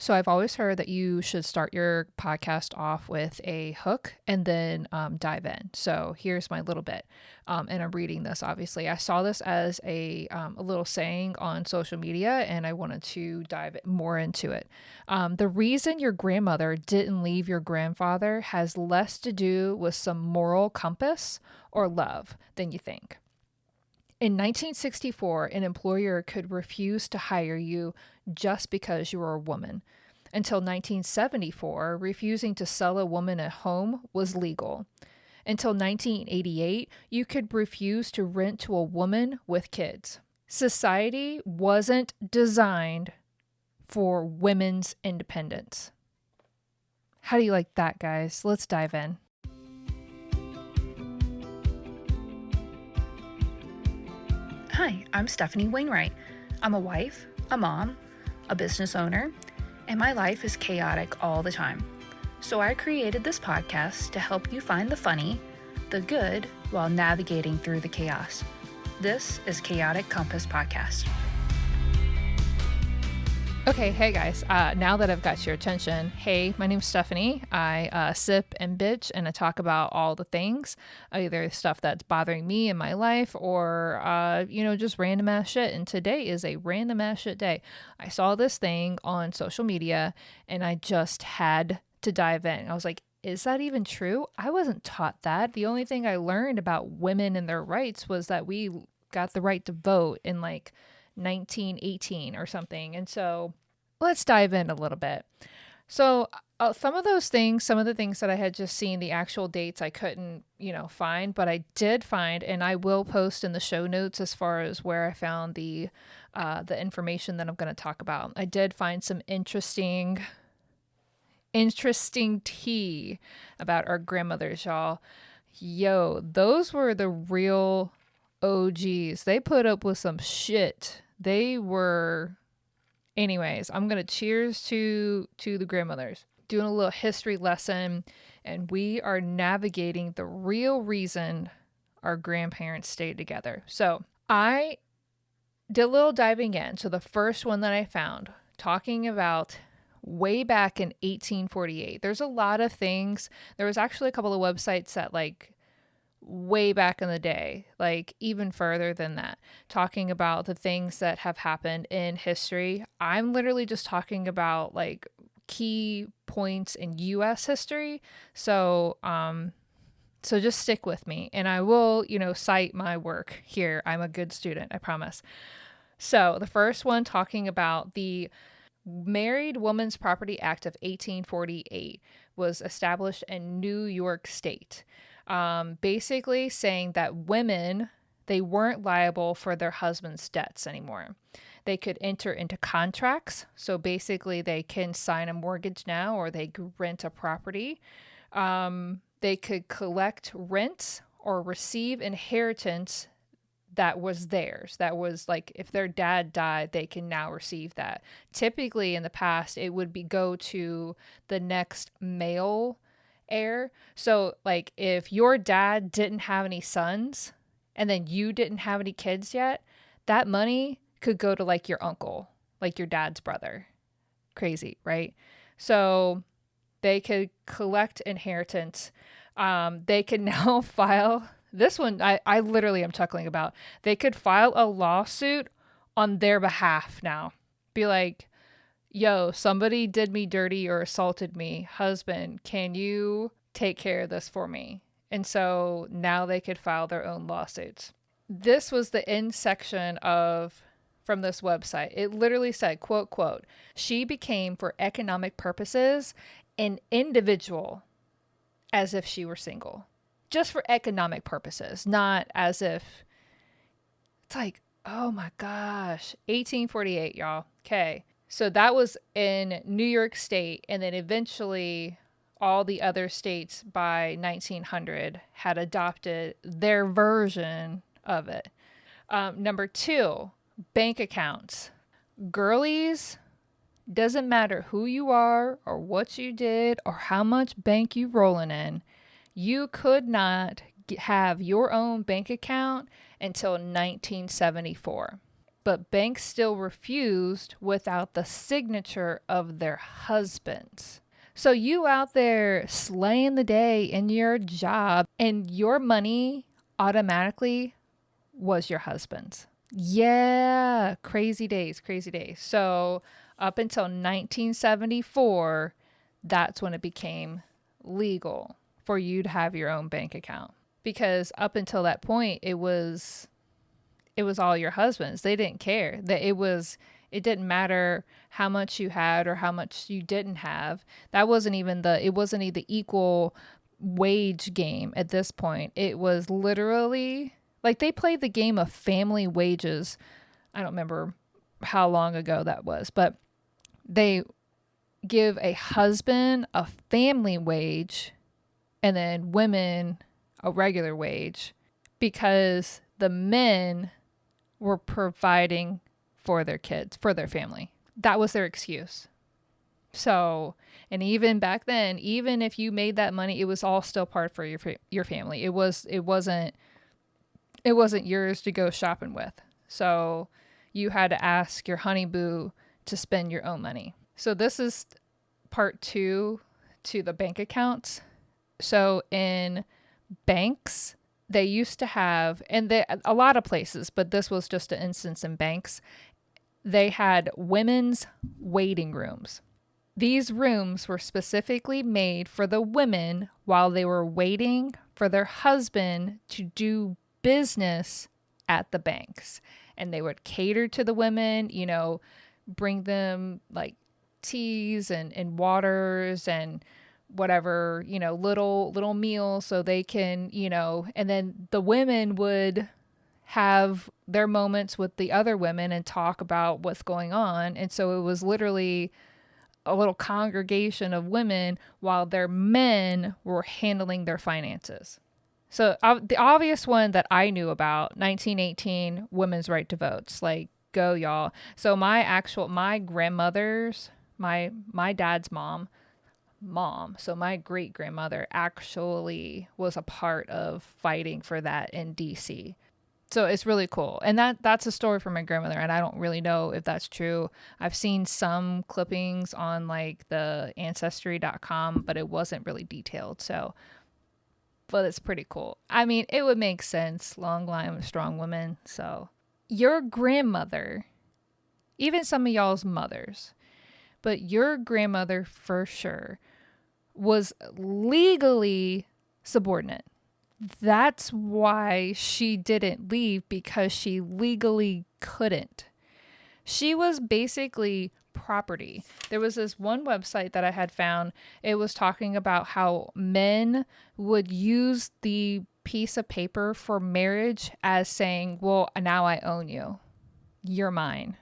So I've always heard that you should start your podcast off with a hook and then dive in. So here's my little bit. And I'm reading this, obviously. I saw this as a little saying on social media, and I wanted to dive more into it. The reason your grandmother didn't leave your grandfather has less to do with some moral compass or love than you think. In 1964, an employer could refuse to hire you just because you were a woman. Until 1974, refusing to sell a woman a home was legal. Until 1988, you could refuse to rent to a woman with kids. Society wasn't designed for women's independence. How do you like that, guys? Let's dive in. Hi, I'm Stefanie Wainwright. I'm a wife, a mom, a business owner, and my life is chaotic all the time. So I created this podcast to help you find the funny, the good, while navigating through the chaos. This is Chaotic Compass Podcast. Okay, hey guys, now that I've got your attention, hey, my name's Stefanie. I sip and bitch and I talk about all the things, either stuff that's bothering me in my life or, just random ass shit. And today is a random ass shit day. I saw this thing on social media and I just had to dive in. I was like, is that even true? I wasn't taught that. The only thing I learned about women and their rights was that we got the right to vote in 1918 or something. And so let's dive in a little bit. So some of the things that I had just seen, the actual dates I couldn't, find, but I did find, and I will post in the show notes as far as where I found the information that I'm going to talk about. I did find some interesting tea about our grandmothers, y'all. Yo, those were the real OGs. They put up with some shit. They were... Anyways, I'm going to cheers to the grandmothers. Doing a little history lesson, and we are navigating the real reason our grandparents stayed together. So I did a little diving in. So the first one that I found, talking about way back in 1848. There's a lot of things. There was actually a couple of websites that way back in the day, even further than that, talking about the things that have happened in history. I'm literally just talking about key points in US history. So just stick with me and I will, cite my work here. I'm a good student, I promise. So the first one, talking about the Married Woman's Property Act of 1848, was established in New York State. Basically saying that women, they weren't liable for their husband's debts anymore. They could enter into contracts. So basically they can sign a mortgage now, or they could rent a property. They could collect rent or receive inheritance that was theirs. That was if their dad died, they can now receive that. Typically in the past, it would go to the next male heir. So if your dad didn't have any sons and then you didn't have any kids yet, that money could go to your uncle, your dad's brother. Crazy, right? So they could collect inheritance. They can now file this one. I literally am chuckling about. They could file a lawsuit on their behalf now. Be like, yo, somebody did me dirty or assaulted me. Husband, can you take care of this for me? And so now they could file their own lawsuits. This was the end section from this website. It literally said, quote, she became for economic purposes an individual as if she were single. Just for economic purposes, not as if it's oh my gosh, 1848, y'all. Okay. So that was in New York State, and then eventually all the other states by 1900 had adopted their version of it. Number 2, bank accounts. Girlies, doesn't matter who you are or what you did or how much bank you rolling in, you could not have your own bank account until 1974. but banks still refused without the signature of their husbands. So you out there slaying the day in your job, and your money automatically was your husband's. Yeah, crazy days, crazy days. So up until 1974, that's when it became legal for you to have your own bank account. Because up until that point, it was all your husband's. They didn't care. That it didn't matter how much you had or how much you didn't have. It wasn't even the equal wage game at this point. It was literally like they played the game of family wages. I don't remember how long ago that was, but they give a husband a family wage and then women a regular wage because the men were providing for their kids, for their family. That was their excuse. So, and even back then, even if you made that money, it was all still part for your family. It wasn't yours to go shopping with. So, you had to ask your honey boo to spend your own money. So, this is part 2 to the bank accounts. So, in banks, they used to have, and a lot of places, but this was just an instance in banks, they had women's waiting rooms. These rooms were specifically made for the women while they were waiting for their husband to do business at the banks. And they would cater to the women, bring them like teas and waters and whatever, little meals so they can, and then the women would have their moments with the other women and talk about what's going on. And so it was literally a little congregation of women while their men were handling their finances. So the obvious one that I knew about, 1918, women's right to votes, like go y'all. So my grandmother's, my dad's mom, so my great grandmother actually was a part of fighting for that in DC. So it's really cool. And that's a story from my grandmother, and I don't really know if that's true. I've seen some clippings on like the ancestry.com, but it wasn't really detailed. So, but it's pretty cool. I mean, it would make sense. Long line of strong women. So your grandmother, even some of y'all's mothers, but your grandmother for sure was legally subordinate. That's why she didn't leave, because she legally couldn't. She was basically property. There was this one website that I had found. It was talking about how men would use the piece of paper for marriage as saying, well, now I own you. You're mine.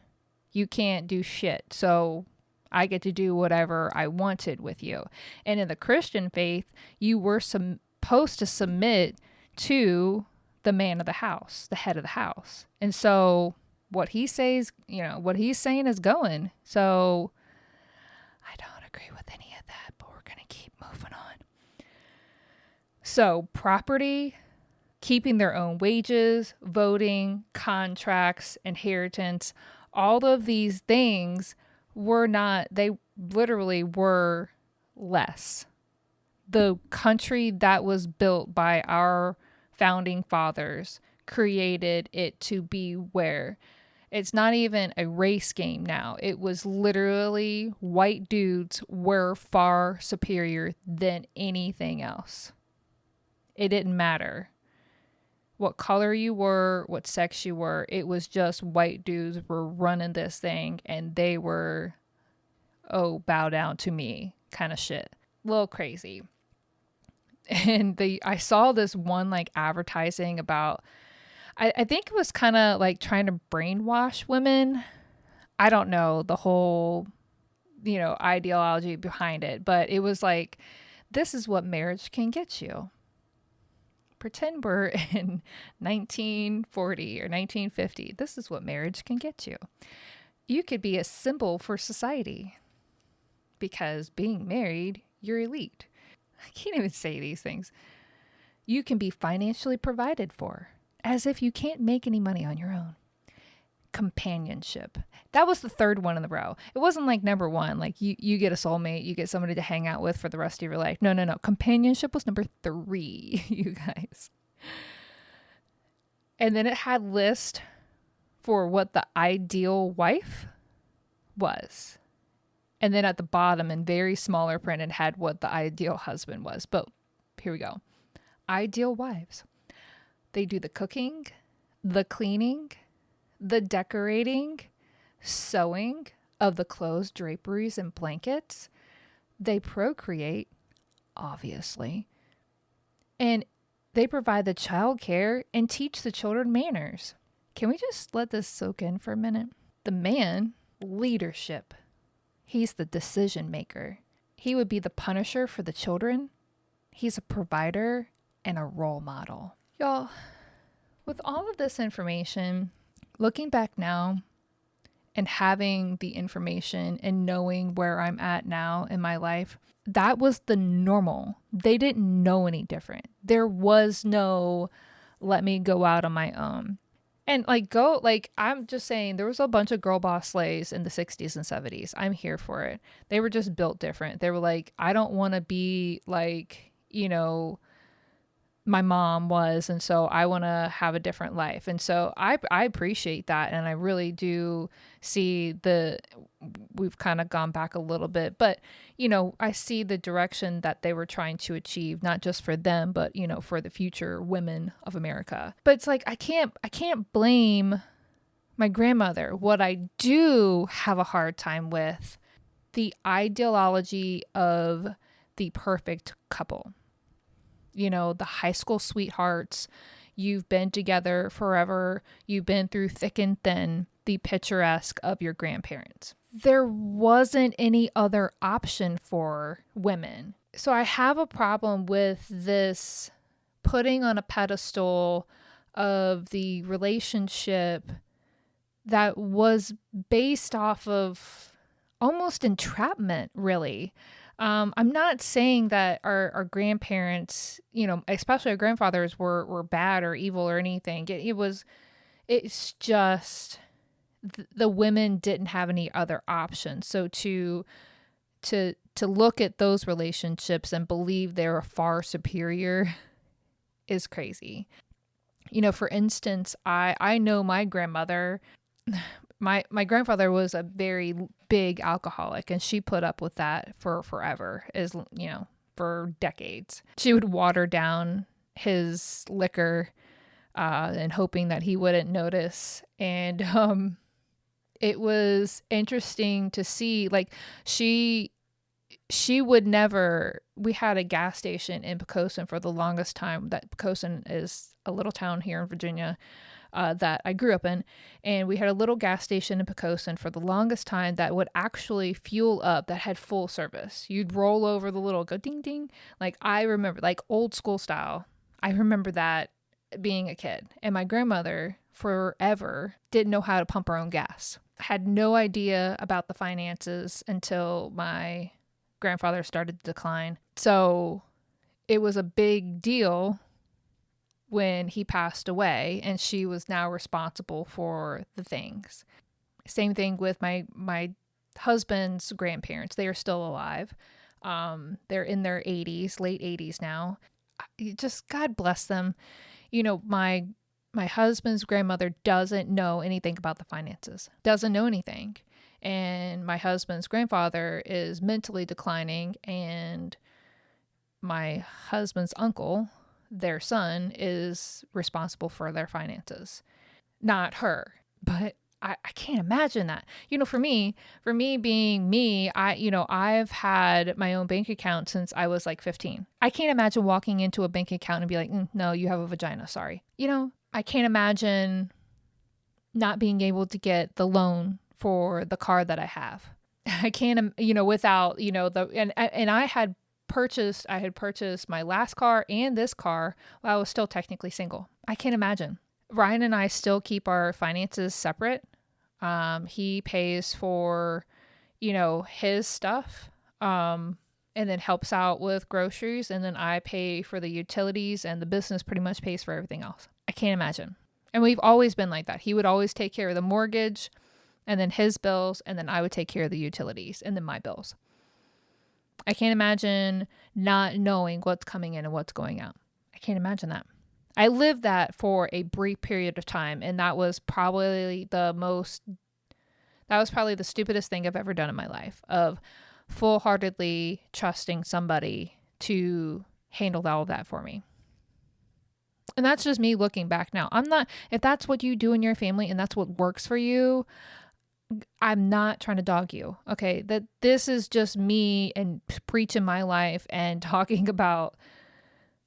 You can't do shit. So I get to do whatever I wanted with you. And in the Christian faith, you were supposed to submit to the man of the house, the head of the house. And so what he says, what he's saying is going. So I don't agree with any of that, but we're going to keep moving on. So property, keeping their own wages, voting, contracts, inheritance, all of these things they literally were less. The country that was built by our founding fathers created it to be where it's not even a race game now. It was literally white dudes were far superior than anything else. It didn't matter what color you were, what sex you were. It was just white dudes were running this thing, and they were, bow down to me kind of shit. A little crazy. And I saw this one like advertising about, I think it was kind of like trying to brainwash women. I don't know the whole, ideology behind it, but it was like, this is what marriage can get you. Pretend we're in 1940 or 1950. This is what marriage can get you. You could be a symbol for society because being married, you're elite. I can't even say these things. You can be financially provided for, as if you can't make any money on your own. companionship. That was the third one in the row. It wasn't like number one, like you get a soulmate, you get somebody to hang out with for the rest of your life. No. Companionship was number 3, you guys. And then it had list for what the ideal wife was. And then at the bottom in very smaller print, it had what the ideal husband was. But here we go. Ideal wives. They do the cooking, the cleaning, the decorating, sewing of the clothes, draperies, and blankets. They procreate, obviously. And they provide the child care and teach the children manners. Can we just let this soak in for a minute? The man, leadership. He's the decision maker. He would be the punisher for the children. He's a provider and a role model. Y'all, with all of this information, looking back now and having the information and knowing where I'm at now in my life, that was the normal. They didn't know any different. There was no, let me go out on my own. And I'm just saying, there was a bunch of girl boss slaves in the 60s and 70s. I'm here for it. They were just built different. They were like, I don't want to be like, my mom was, and so I want to have a different life. And so I appreciate that, and I really do see we've kind of gone back a little bit, but I see the direction that they were trying to achieve, not just for them, but for the future women of America. But it's like I can't blame my grandmother. What I do have a hard time with, the ideology of the perfect couple. The high school sweethearts, you've been together forever, you've been through thick and thin, the picturesque of your grandparents. There wasn't any other option for women. So I have a problem with this putting on a pedestal of the relationship that was based off of almost entrapment, really. I'm not saying that our grandparents, especially our grandfathers were bad or evil or anything. It's just the women didn't have any other options. So to look at those relationships and believe they're far superior is crazy. For instance, I know my grandmother, my grandfather was a very big alcoholic, and she put up with that for forever, for decades. She would water down his liquor and hoping that he wouldn't notice. And it was interesting to see, like, she would never, we had a gas station in Poquoson for the longest time. That Poquoson is a little town here in Virginia that I grew up in, and we had a little gas station in Poquoson for the longest time that would actually fuel up, that had full service. You'd roll over the little, go ding ding. Like, I remember, like, old school style. I remember that being a kid. And my grandmother forever didn't know how to pump her own gas. Had no idea about the finances until my grandfather started to decline. So it was a big deal when he passed away, and she was now responsible for the things. Same thing with my husband's grandparents. They are still alive. They're in their 80s, late 80s now. Just God bless them. My husband's grandmother doesn't know anything about the finances. Doesn't know anything. And my husband's grandfather is mentally declining, and my husband's uncle, their son, is responsible for their finances. Not her, but I can't imagine that. For me being me, I've had my own bank account since I was like 15. I can't imagine walking into a bank account and be like, no, you have a vagina, sorry. I can't imagine not being able to get the loan for the car that I have. I can't, without, and I had purchased my last car and this car while I was still technically single. I can't imagine. Ryan and I still keep our finances separate. He pays for, his stuff, and then helps out with groceries. And then I pay for the utilities, and the business pretty much pays for everything else. I can't imagine. And we've always been like that. He would always take care of the mortgage and then his bills, and then I would take care of the utilities and then my bills. I can't imagine not knowing what's coming in and what's going out. I can't imagine that. I lived that for a brief period of time, and that was probably the stupidest thing I've ever done in my life, of full-heartedly trusting somebody to handle all of that for me. And that's just me looking back now. If that's what you do in your family and that's what works for you, I'm not trying to dog you. Okay. That this is just me and preaching my life and talking about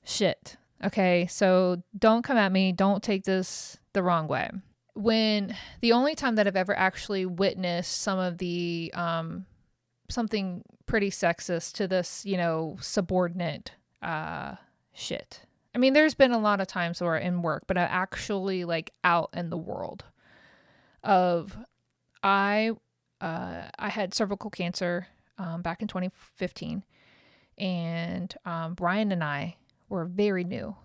shit. Okay. So don't come at me. Don't take this the wrong way. When the only time that I've ever actually witnessed some of the, something pretty sexist to this, subordinate, shit. I mean, there's been a lot of times where in work, but I actually out in the world of, I had cervical cancer back in 2015, and Brian and I were very new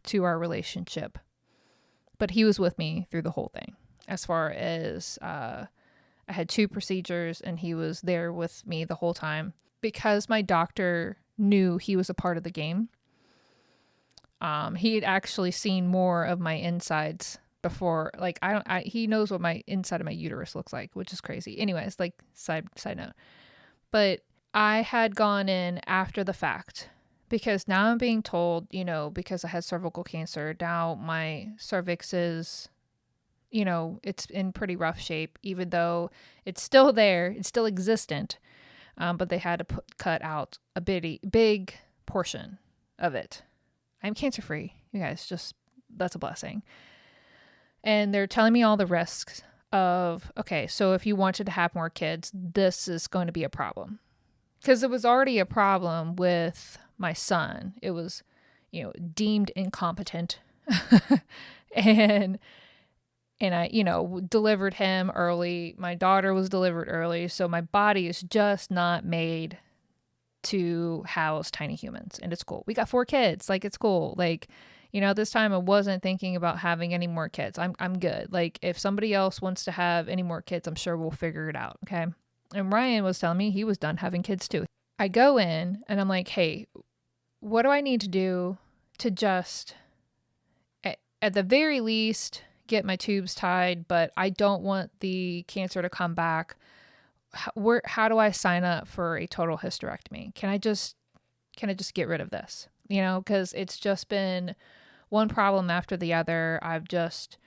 to our relationship, but he was with me through the whole thing. As far as I had 2 procedures, and he was there with me the whole time because my doctor knew he was a part of the game. He had actually seen more of my insides before, he knows what my inside of my uterus looks like, which is crazy. Anyways, side note. But I had gone in after the fact because now I'm being told, because I had cervical cancer, now my cervix is, it's in pretty rough shape, even though it's still there, it's still existent. But they had to cut out a big portion of it. I'm cancer free, you guys. That's a blessing. And they're telling me all the risks of, okay, so if you wanted to have more kids, this is going to be a problem. Because it was already a problem with my son. It was, deemed incompetent. And I, delivered him early. My daughter was delivered early. So my body is just not made to house tiny humans. And it's cool. We got 4 kids. It's cool. This time I wasn't thinking about having any more kids. I'm good. If somebody else wants to have any more kids, I'm sure we'll figure it out. Okay. And Ryan was telling me he was done having kids too. I go in and I'm like, hey, what do I need to do to just, at the very least, get my tubes tied, but I don't want the cancer to come back. How do I sign up for a total hysterectomy? Can I just get rid of this? Because it's just been one problem after the other. I've just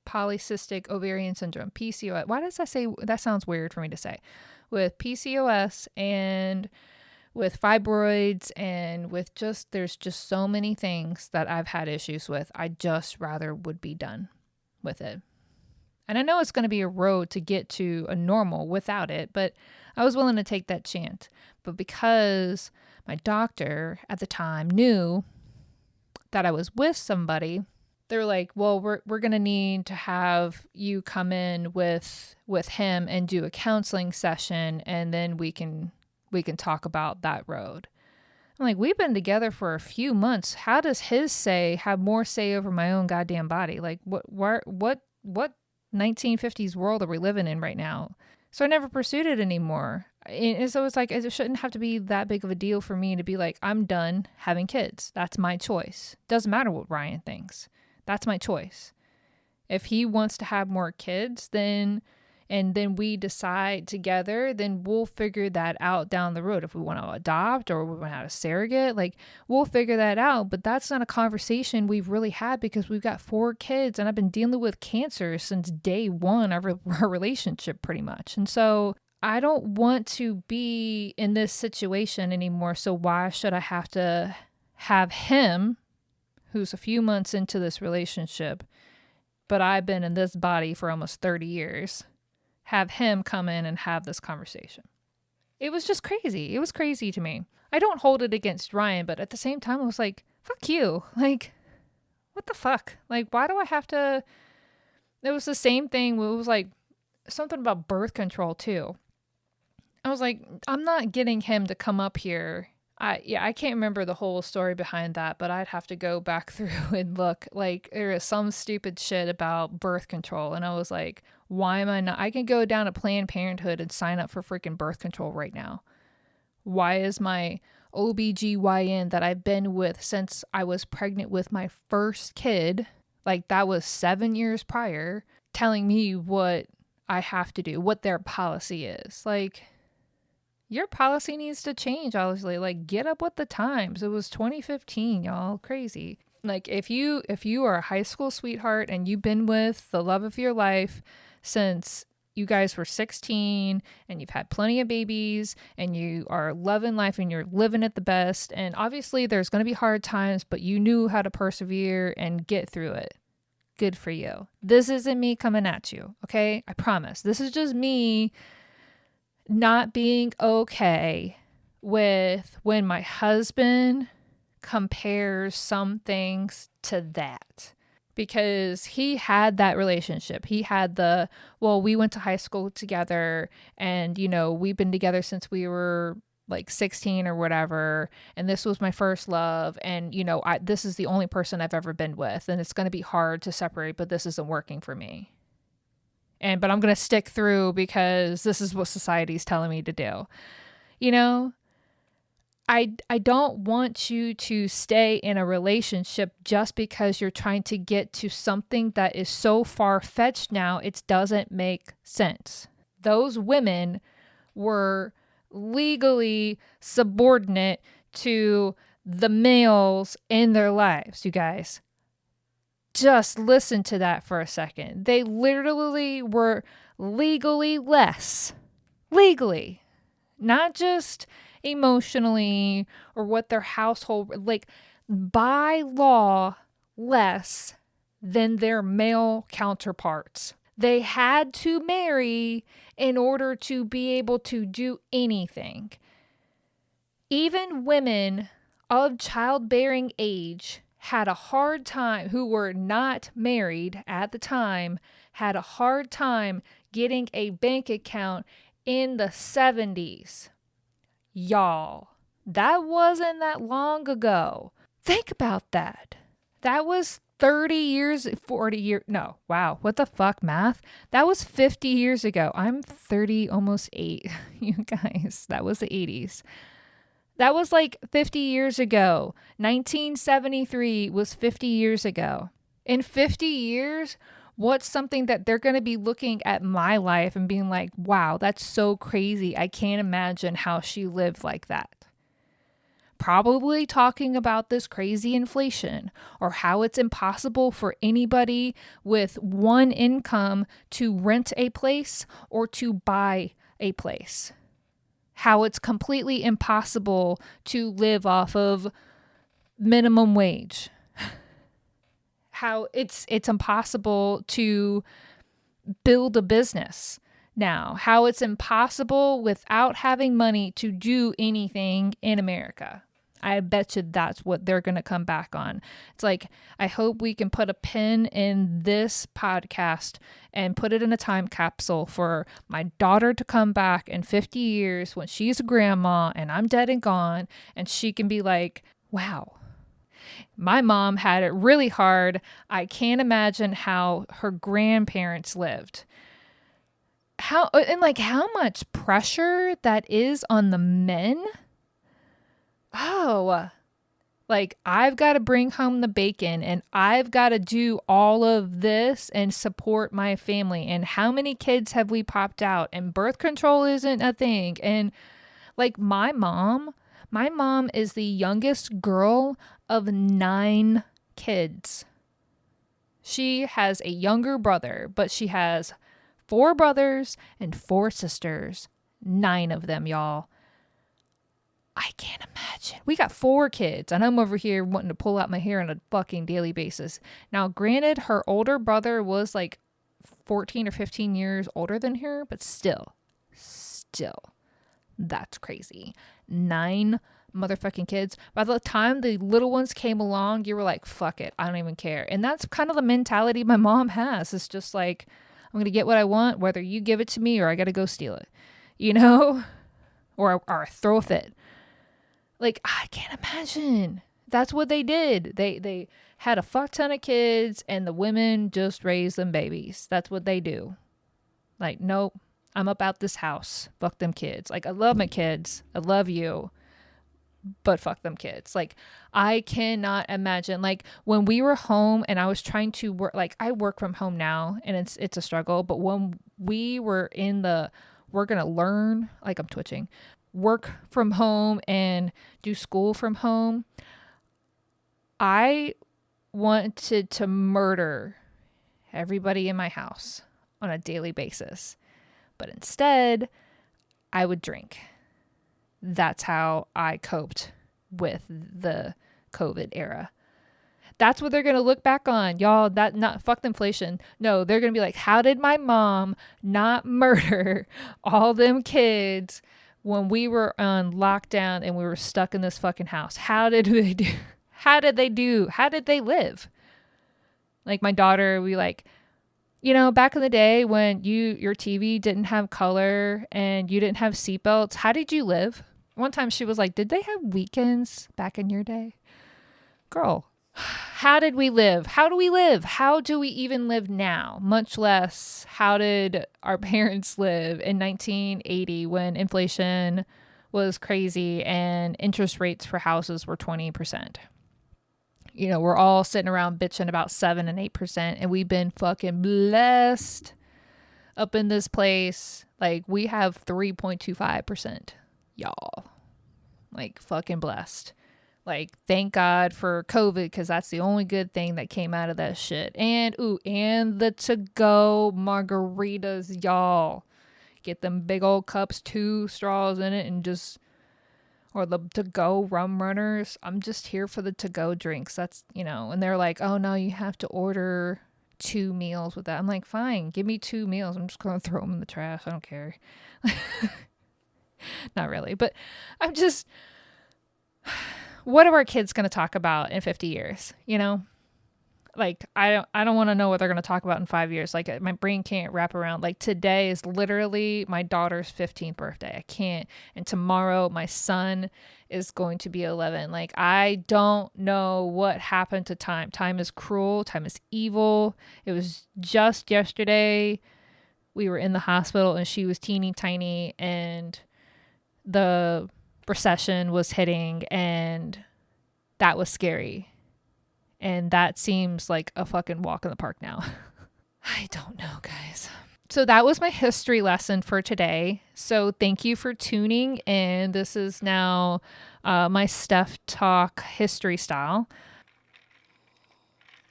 polycystic ovarian syndrome, PCOS. Why does I say that? Sounds weird for me to say. With PCOS and with fibroids and with there's just so many things that I've had issues with. I just rather would be done with it. And I know it's going to be a road to get to a normal without it, but I was willing to take that chance. But because my doctor at the time knew that I was with somebody, they were like, well, we're going to need to have you come in with him and do a counseling session, and then we can talk about that road. I'm like, we've been together for a few months. How does his say have more say over my own goddamn body? What 1950s world are we living in right now? So I never pursued it anymore. And so it's it shouldn't have to be that big of a deal for me to be like, I'm done having kids. That's my choice. Doesn't matter what Ryan thinks. That's my choice. If he wants to have more kids, and then we decide together, then we'll figure that out down the road. If we want to adopt or we want to have a surrogate, we'll figure that out. But that's not a conversation we've really had because we've got 4 kids and I've been dealing with cancer since day one of our relationship pretty much. And so I don't want to be in this situation anymore. So why should I have to have him, who's a few months into this relationship, but I've been in this body for almost 30 years, have him come in and have this conversation? It was just crazy. It was crazy to me. I don't hold it against Ryan, but at the same time, I was like, fuck you. What the fuck? Why do I have to? It was the same thing. It was something about birth control too. I was like, I'm not getting him to come up here. I can't remember the whole story behind that, but I'd have to go back through and look. Like, there is some stupid shit about birth control, and I was like, why am I not? I can go down to Planned Parenthood and sign up for freaking birth control right now. Why is my OBGYN that I've been with since I was pregnant with my first kid, like that was 7 years prior, telling me what I have to do, what their policy is? Like, your policy needs to change, honestly. Like, get up with the times. It was 2015, y'all. Crazy. Like, if you are a high school sweetheart and you've been with the love of your life since you guys were 16 and you've had plenty of babies and you are loving life and you're living it the best, and obviously there's going to be hard times, but you knew how to persevere and get through it. Good for you. This isn't me coming at you, okay? I promise. This is just me not being okay with when my husband compares some things to that, because he had that relationship. He had we went to high school together and, we've been together since we were like 16 or whatever. And this was my first love. And, this is the only person I've ever been with. And it's going to be hard to separate, but this isn't working for me. But I'm going to stick through because this is what society's telling me to do. I don't want you to stay in a relationship just because you're trying to get to something that is so far-fetched now, it doesn't make sense. Those women were legally subordinate to the males in their lives, you guys. Just listen to that for a second. They literally were legally less. Legally. Not just emotionally or what their household, like by law, less than their male counterparts. They had to marry in order to be able to do anything. Even women of childbearing age had a hard time, who were not married at the time, had a hard time getting a bank account in the 70s. Y'all, that wasn't that long ago. Think about that. That was 40 years, no, wow, what the fuck, math? That was 50 years ago. I'm 30, almost 8, you guys. That was the 80s. That was like 50 years ago. 1973 was 50 years ago. In 50 years, what's something that they're going to be looking at my life and being like, wow, that's so crazy. I can't imagine how she lived like that. Probably talking about this crazy inflation or how it's impossible for anybody with one income to rent a place or to buy a place. How it's completely impossible to live off of minimum wage. How it's impossible to build a business now. How it's impossible without having money to do anything in America. I bet you that's what they're going to come back on. It's like, I hope we can put a pin in this podcast and put it in a time capsule for my daughter to come back in 50 years when she's a grandma and I'm dead and gone, and she can be like, wow, my mom had it really hard. I can't imagine how her grandparents lived. How much pressure that is on the men. Oh, like, I've got to bring home the bacon and I've got to do all of this and support my family. And how many kids have we popped out? And birth control isn't a thing. And like my mom is the youngest girl of 9 kids. She has a younger brother, but she has 4 brothers and 4 sisters. 9 of them, y'all. I can't imagine. We got 4 kids, and I'm over here wanting to pull out my hair on a fucking daily basis. Now, granted, her older brother was like 14 or 15 years older than her, but still, that's crazy. 9 motherfucking kids. By the time the little ones came along, you were like, fuck it, I don't even care. And that's kind of the mentality my mom has. It's just like, I'm going to get what I want, whether you give it to me or I got to go steal it, or throw a fit. Like, I can't imagine. That's what they did. They had a fuck ton of kids and the women just raised them babies. That's what they do. Like, nope, I'm about this house. Fuck them kids. Like, I love my kids. I love you. But fuck them kids. Like, I cannot imagine, like, when we were home and I was trying to work, like, I work from home now and it's a struggle, but when we were in the we're gonna learn, like, I'm twitching, work from home and do school from home, I wanted to murder everybody in my house on a daily basis, but instead I would drink. That's how I coped with the COVID era. That's what they're going to look back on, y'all. That not fuck the inflation. No, they're going to be like, how did my mom not murder all them kids when we were on lockdown and we were stuck in this fucking house? How did they do? How did they live? Like, my daughter, we like, you know, back in the day when your TV didn't have color and you didn't have seatbelts, how did you live? One time she was like, did they have weekends back in your day? Girl, how did we live? How do we live? How do we even live now? Much less, how did our parents live in 1980 when inflation was crazy and interest rates for houses were 20%? You know, we're all sitting around bitching about 7 and 8%, and we've been fucking blessed up in this place. Like, we have 3.25%, y'all. Like, fucking blessed. Like, thank God for COVID, because that's the only good thing that came out of that shit. And the to-go margaritas, y'all. Get them big old cups, 2 straws in it, and just, or the to-go rum runners. I'm just here for the to-go drinks. That's, you know, and they're like, oh no, you have to order 2 meals with that. I'm like, fine, give me 2 meals. I'm just going to throw them in the trash. I don't care. Not really, but I'm just, what are our kids going to talk about in 50 years? You know, like, I don't want to know what they're going to talk about in 5 years. Like, my brain can't wrap around. Like, today is literally my daughter's 15th birthday. I can't. And tomorrow my son is going to be 11. Like, I don't know what happened to time. Time is cruel. Time is evil. It was just yesterday we were in the hospital and she was teeny tiny and the recession was hitting, and that was scary. And that seems like a fucking walk in the park now. I don't know, guys. So that was my history lesson for today. So thank you for tuning in. This is now my Steph Talk history style.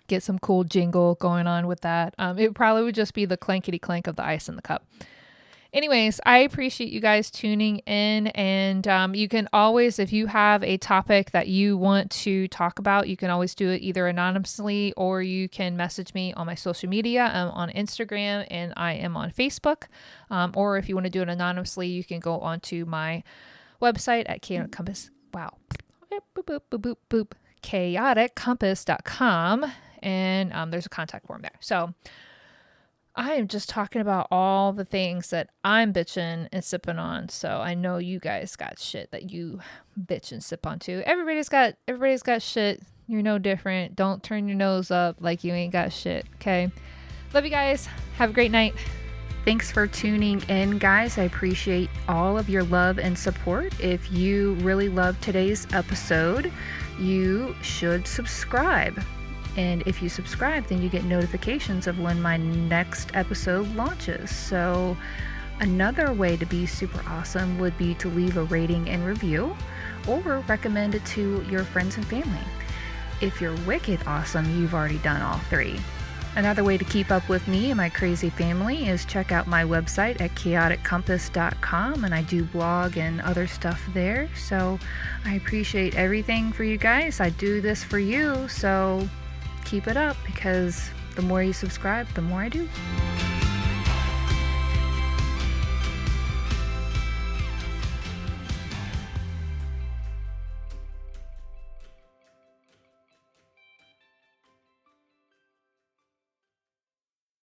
Get some cool jingle going on with that. It probably would just be the clankety clank of the ice in the cup. Anyways, I appreciate you guys tuning in, and you can always, if you have a topic that you want to talk about, you can always do it either anonymously or you can message me on my social media. I'm on Instagram and I am on Facebook. Or if you want to do it anonymously, you can go onto my website at chaoticcompass.com, and there's a contact form there. So I am just talking about all the things that I'm bitching and sipping on. So I know you guys got shit that you bitch and sip on too. Everybody's got shit. You're no different. Don't turn your nose up like you ain't got shit. Okay. Love you guys. Have a great night. Thanks for tuning in, guys. I appreciate all of your love and support. If you really loved today's episode, you should subscribe. And if you subscribe, then you get notifications of when my next episode launches. So another way to be super awesome would be to leave a rating and review or recommend it to your friends and family. If you're wicked awesome, you've already done all 3. Another way to keep up with me and my crazy family is check out my website at chaoticcompass.com, and I do blog and other stuff there. So I appreciate everything for you guys. I do this for you, so keep it up, because the more you subscribe, the more I do.